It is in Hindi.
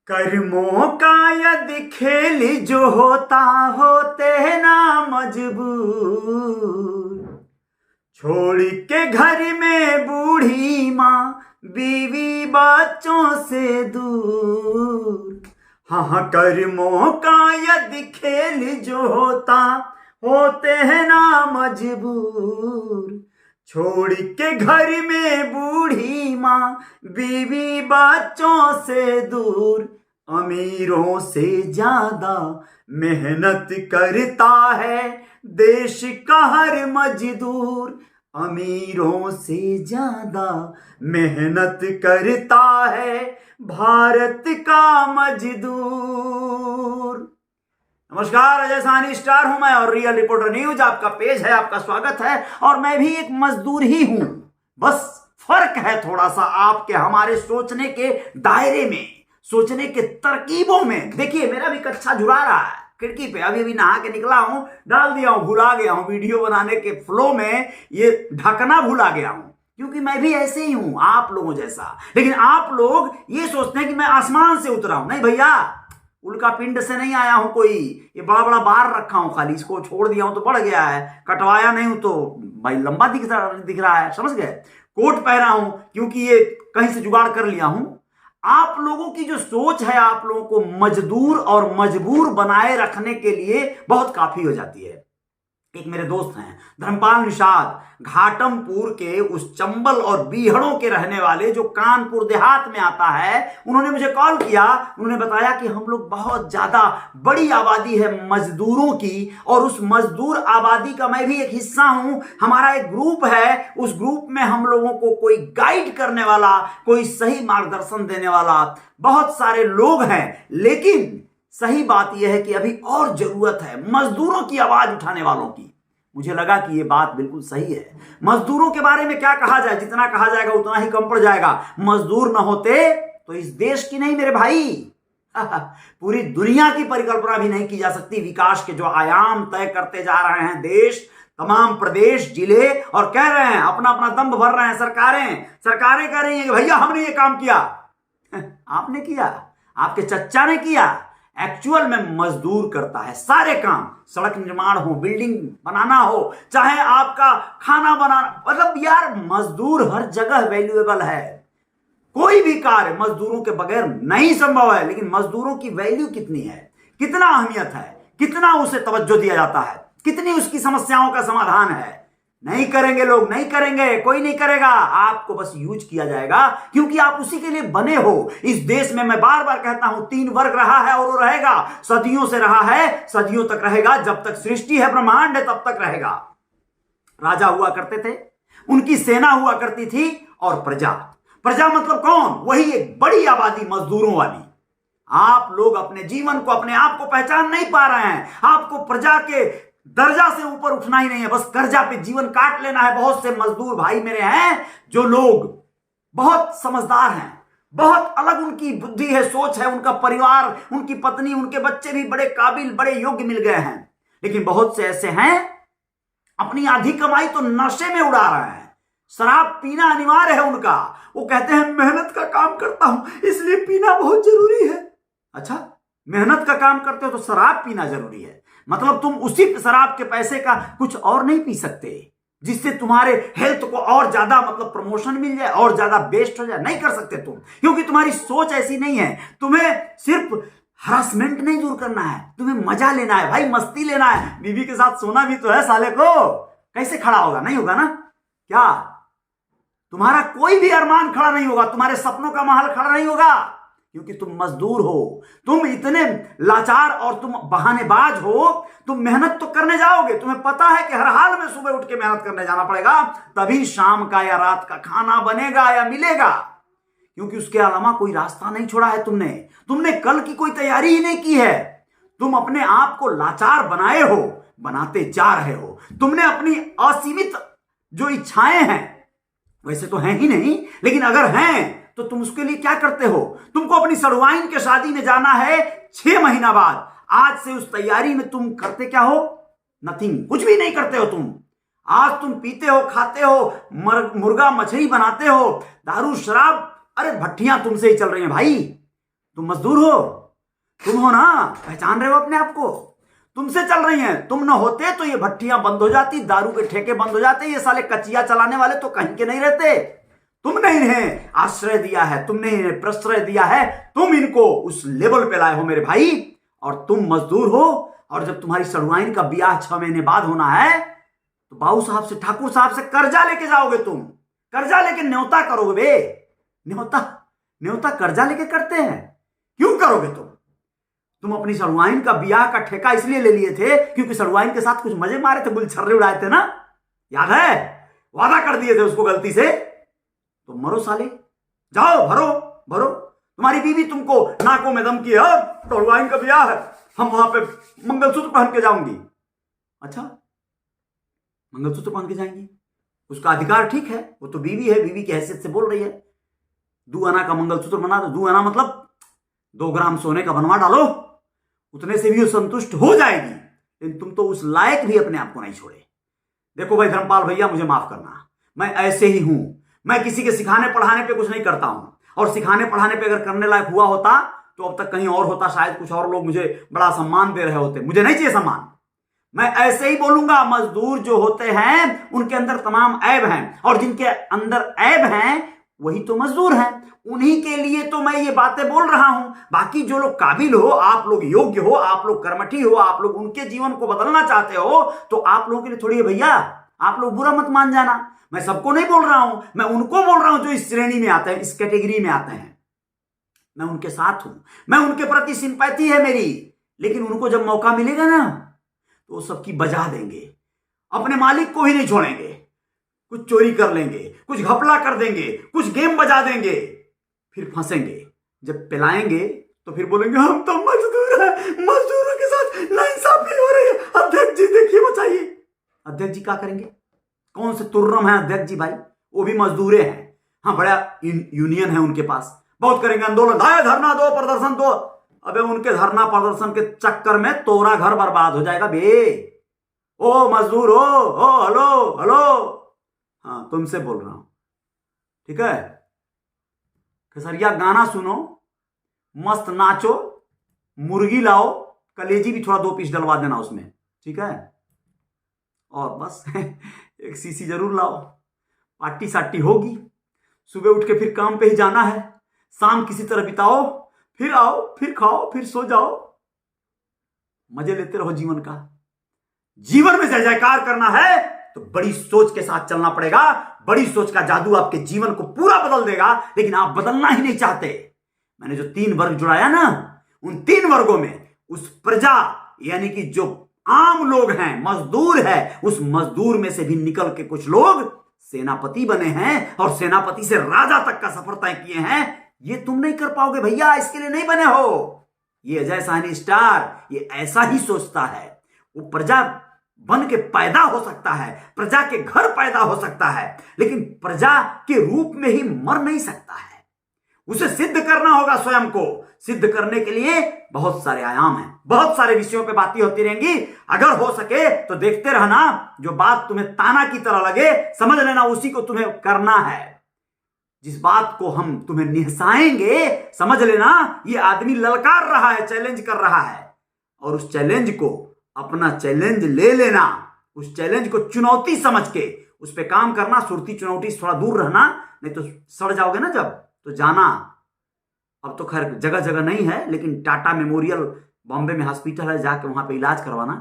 कर्मों का यदि खेल जो होता होते ना मजबूर, छोड़ के घर में बूढ़ी माँ बीवी बच्चों से दूर। हाँ, कर्मों का यदि खेल जो होते हैं ना मजबूर, छोड़ के घर में बूढ़ी माँ बीवी बच्चों से दूर। अमीरों से ज्यादा मेहनत करता है देश का हर मजदूर। अमीरों से ज्यादा मेहनत करता है भारत का मजदूर। नमस्कार, अजय साहनी स्टार हूं मैं और रियल रिपोर्टर न्यूज आपका पेज है, आपका स्वागत है। और मैं भी एक मजदूर ही हूं, बस फर्क है थोड़ा सा आपके हमारे सोचने के दायरे में, सोचने के तरकीबों में। देखिए, मेरा भी कच्छा झुरा रहा है खिड़की पे, अभी नहा के निकला हूं, डाल दिया हूं, भुला गया हूं वीडियो बनाने के फ्लो में, ये ढकना भुला गया हूं, क्योंकि मैं भी ऐसे ही हूं आप लोगों जैसा। लेकिन आप लोग ये सोचते हैं कि मैं आसमान से उतरा हूं। नहीं भैया, उल्का पिंड से नहीं आया हूं कोई। ये बड़ा बड़ा बार रखा हूं, खाली इसको छोड़ दिया हूं तो बढ़ गया है, कटवाया नहीं हूं तो भाई लंबा दिख रहा है, समझ गए। कोट पहना हूं क्योंकि ये कहीं से जुगाड़ कर लिया हूं। आप लोगों की जो सोच है, आप लोगों को मजदूर और मजबूर बनाए रखने के लिए बहुत काफी हो जाती है। एक मेरे दोस्त हैं धर्मपाल निषाद, घाटमपुर के उस चंबल और बीहड़ों के रहने वाले, जो कानपुर देहात में आता है। उन्होंने मुझे कॉल किया, उन्होंने बताया कि हम लोग बहुत ज्यादा बड़ी आबादी है मजदूरों की, और उस मजदूर आबादी का मैं भी एक हिस्सा हूं। हमारा एक ग्रुप है, उस ग्रुप में हम लोगों को कोई गाइड करने वाला, कोई सही मार्गदर्शन देने वाला बहुत सारे लोग हैं। लेकिन सही बात यह है कि अभी और जरूरत है मजदूरों की आवाज उठाने वालों की। मुझे लगा कि यह बात बिल्कुल सही है। मजदूरों के बारे में क्या कहा जाए, जितना कहा जाएगा उतना ही कम पड़ जाएगा। मजदूर ना होते तो इस देश की नहीं मेरे भाई, पूरी दुनिया की परिकल्पना भी नहीं की जा सकती। विकास के जो आयाम तय करते जा रहे हैं देश, तमाम प्रदेश, जिले, और कह रहे हैं अपना अपना दम भर रहे हैं। सरकारें कह रही हैं कि भैया हमने ये काम किया। आपने किया, आपके चच्चा ने किया। एक्चुअल में मजदूर करता है सारे काम, सड़क निर्माण हो, बिल्डिंग बनाना हो, चाहे आपका खाना बनाना, मतलब यार मजदूर हर जगह वैल्यूएबल है। कोई भी कार्य मजदूरों के बगैर नहीं संभव है। लेकिन मजदूरों की वैल्यू कितनी है, कितना अहमियत है, कितना उसे तवज्जो दिया जाता है, कितनी उसकी समस्याओं का समाधान है। नहीं करेंगे लोग, नहीं करेंगे, कोई नहीं करेगा। आपको बस यूज किया जाएगा क्योंकि आप उसी के लिए बने हो। इस देश में मैं बार बार कहता हूं, 3 वर्ग रहा है और वो रहेगा, सदियों से रहा है, सदियों तक रहेगा। जब तक सृष्टि है, ब्रह्मांड है, तब तक रहेगा। राजा हुआ करते थे, उनकी सेना हुआ करती थी, और प्रजा मतलब कौन? वही एक बड़ी आबादी मजदूरों वाली। आप लोग अपने जीवन को, अपने आप को पहचान नहीं पा रहे हैं। आपको प्रजा के दर्जा से ऊपर उठना ही नहीं है, बस कर्जा पे जीवन काट लेना है। बहुत से मजदूर भाई मेरे हैं जो लोग बहुत समझदार हैं, बहुत अलग उनकी बुद्धि है, सोच है, उनका परिवार, उनकी पत्नी, उनके बच्चे भी बड़े काबिल, बड़े योग्य मिल गए हैं। लेकिन बहुत से ऐसे हैं अपनी आधी कमाई तो नशे में उड़ा रहे हैं। शराब पीना अनिवार्य है उनका। वो कहते हैं मेहनत का काम करता हूं इसलिए पीना बहुत जरूरी है। अच्छा, मेहनत का काम करते हो तो शराब पीना जरूरी है, मतलब तुम उसी शराब के पैसे का कुछ और नहीं पी सकते जिससे तुम्हारे हेल्थ को और ज्यादा मतलब प्रमोशन मिल जाए, और ज्यादा बेस्ट हो जाए? नहीं कर सकते तुम, क्योंकि तुम्हारी सोच ऐसी नहीं है। तुम्हें सिर्फ हरासमेंट नहीं दूर करना है, तुम्हें मजा लेना है भाई, मस्ती लेना है। बीवी के साथ सोना भी तो है साले को। कैसे खड़ा होगा? नहीं होगा ना। क्या तुम्हारा कोई भी अरमान खड़ा नहीं होगा, तुम्हारे सपनों का महल खड़ा नहीं होगा, क्योंकि तुम मजदूर हो। तुम इतने लाचार और तुम बहानेबाज हो। तुम मेहनत तो करने जाओगे, तुम्हें पता है कि हर हाल में सुबह उठ के मेहनत करने जाना पड़ेगा, तभी शाम का या रात का खाना बनेगा या मिलेगा, क्योंकि उसके अलावा कोई रास्ता नहीं छोड़ा है तुमने कल की कोई तैयारी ही नहीं की है। तुम अपने आप को लाचार बनाए हो, बनाते जा रहे हो। तुमने अपनी असीमित जो इच्छाएं हैं, वैसे तो हैं ही नहीं, लेकिन अगर हैं तो तुम उसके लिए क्या करते हो? तुमको अपनी सड़वाइन के शादी में जाना है 6 महीना बाद। आज से उस तैयारी में तुम करते क्या हो? नथिंग, कुछ भी नहीं करते हो तुम। आज तुम पीते हो, खाते हो, मुर्गा मछली बनाते हो, दारू शराब, अरे भट्टियां तुमसे ही चल रही हैं भाई। तुम मजदूर हो, तुम हो ना, पहचान रहे हो अपने आप को, तुमसे चल रही हैं। तुम ना होते तो ये भट्टियां बंद हो जाती, दारू के ठेके बंद हो जाते, ये साले कचिया चलाने वाले तो कहीं के नहीं रहते। तुमने इन्हें आश्रय दिया है, तुमने इन्हें प्रश्रय दिया है, तुम इनको उस लेवल पे लाए हो मेरे भाई, और तुम मजदूर हो। और जब तुम्हारी सड़ुआइन का ब्याह 6 महीने बाद होना है तो बाबू साहब से, ठाकुर साहब से कर्जा लेके जाओगे तुम, कर्जा लेके न्योता करोगे बे। न्योता, न्योता कर्जा लेके करते हैं, क्यों करोगे तुम अपनी सड़ुआइन का ब्याह का ठेका इसलिए ले लिए थे क्योंकि सड़ुआइन के साथ कुछ मजे मारे थे, गुलछर्रे उड़ाए थे ना, याद है? वादा कर दिए थे उसको गलती से। तो मरो साले, जाओ भरो भरो। तुम्हारी बीवी तुमको नाकों में दम की है, सड़ुआइन का ब्याह है, हम वहां पे मंगलसूत्र पहन के जाऊंगी। अच्छा, मंगलसूत्र पहन के जाएंगी, उसका अधिकार, ठीक है, वो तो बीवी है, बीवी की हैसियत से बोल रही है। 2 आना का मंगलसूत्र बना दो, 2 आना मतलब 2 ग्राम सोने का बनवा डालो, उतने से भी वो संतुष्ट हो जाएगी। लेकिन तुम तो उस लायक भी अपने आप को नहीं छोड़े। देखो भाई धर्मपाल भैया, मुझे माफ करना, मैं ऐसे ही हूं, मैं किसी के सिखाने पढ़ाने पे कुछ नहीं करता हूं, और सिखाने पढ़ाने पे अगर करने लायक हुआ होता तो अब तक कहीं और होता, शायद कुछ और लोग मुझे बड़ा सम्मान दे रहे होते। मुझे नहीं चाहिए सम्मान, मैं ऐसे ही बोलूंगा। मजदूर जो होते हैं उनके अंदर तमाम ऐब हैं, और जिनके अंदर ऐब हैं वही तो मजदूर हैं, उन्हीं के लिए तो मैं ये बातें बोल रहा हूं। बाकी जो लोग काबिल हो, आप लोग योग्य हो, आप लोग कर्मठी हो, आप लोग उनके जीवन को बदलना चाहते हो, तो आप लोगों के लिए थोड़ी है भैया, आप लोग बुरा मत मान जाना। मैं सबको नहीं बोल रहा हूं, मैं उनको बोल रहा हूं जो इस श्रेणी में आते हैं, इस कैटेगरी में आते हैं। मैं उनके साथ हूं, मैं उनके प्रति सिंपैथी है मेरी, लेकिन उनको जब मौका मिलेगा ना तो वो सबकी बजा देंगे, अपने मालिक को ही नहीं छोड़ेंगे, कुछ चोरी कर लेंगे, कुछ घपला कर देंगे, कुछ गेम बजा देंगे, फिर फंसेंगे। जब पिलाएंगे तो फिर बोलेंगे हम तो मजदूर हैं, मजदूरों के साथ नाइंसाफी हो रही है, अध्यक्ष जी देखिए बचाइए। अध्यक्ष जी क्या करेंगे? कौन से तुर्रम है अध्यक्ष जी भाई, वो भी मजदूरे हैं। हाँ, बड़ा यूनियन है उनके पास, बहुत करेंगे आंदोलन, धरना दो, प्रदर्शन दो। अबे उनके धरना प्रदर्शन के चक्कर में तोरा घर बर्बाद हो जाएगा बे। ओ मजदूर हो, ओ हेलो हेलो, हाँ तुमसे बोल रहा हूं, ठीक है? खेसरिया गाना सुनो, मस्त नाचो, मुर्गी लाओ, कलेजी भी थोड़ा 2 पीस डलवा देना उसमें, ठीक है? और बस एक सीसी जरूर लाओ, पार्टी साटी होगी, सुबह उठ के फिर काम पे ही जाना है, शाम किसी तरह बिताओ, फिर आओ, फिर खाओ, फिर सो जाओ, मजे लेते रहो जीवन का। जीवन में जय जयकार करना है तो बड़ी सोच के साथ चलना पड़ेगा। बड़ी सोच का जादू आपके जीवन को पूरा बदल देगा, लेकिन आप बदलना ही नहीं चाहते। मैंने जो 3 वर्ग जुड़ाया ना, उन 3 वर्गों में उस प्रजा यानी कि जो आम लोग हैं, मजदूर है, उस मजदूर में से भी निकल के कुछ लोग सेनापति बने हैं, और सेनापति से राजा तक का सफर तय किए हैं। ये तुम नहीं कर पाओगे भैया, इसके लिए नहीं बने हो। ये अजय साहनी स्टार ये ऐसा ही सोचता है। वो प्रजा बन के पैदा हो सकता है, प्रजा के घर पैदा हो सकता है, लेकिन प्रजा के रूप में ही मर नहीं सकता है। उसे सिद्ध करना होगा स्वयं को। सिद्ध करने के लिए बहुत सारे आयाम हैं, बहुत सारे विषयों पे बातें होती रहेंगी। अगर हो सके तो देखते रहना, जो बात तुम्हें ताना की तरह लगे समझ लेना उसी को तुम्हें करना है। जिस बात को हम तुम्हें निहसाएंगे समझ लेना ये आदमी ललकार रहा है, चैलेंज कर रहा है, और उस चैलेंज को अपना चैलेंज ले लेना, उस चैलेंज को चुनौती समझ के उस पर काम करना। सुरती चुनौती से थोड़ा दूर रहना, नहीं तो सड़ जाओगे ना जब, तो जाना। अब तो खैर जगह जगह नहीं है, लेकिन टाटा मेमोरियल बॉम्बे में हॉस्पिटल है, जाके वहां पे इलाज करवाना।